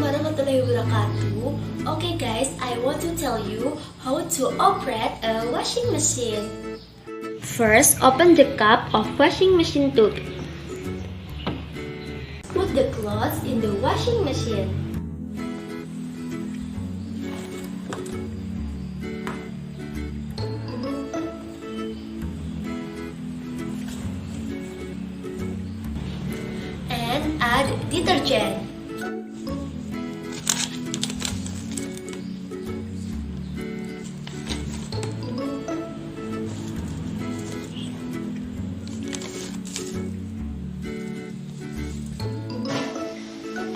warahmatullahi wabarakatuh. Okay guys, I want to tell you how to operate a washing machine. First, open the cap of washing machine tube. Put the clothes in the washing machine. And add detergent.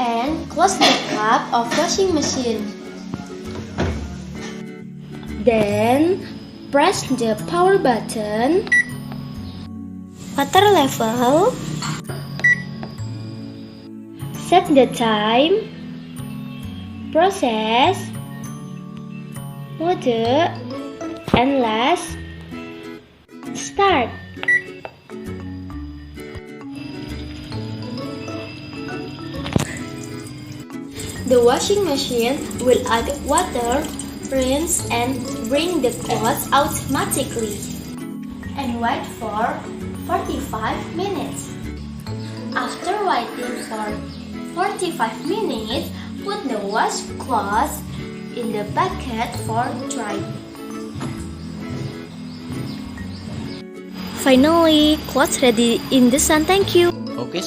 And close the cap of washing machine. Then press the power button. Water level. Set the time. Process. Mode. And last. Start. The washing machine will add water, rinse, and bring the clothes automatically. And wait for 45 minutes. After waiting for 45 minutes, put the washed clothes in the bucket for drying. Finally, clothes ready in the sun. Thank you. Oke.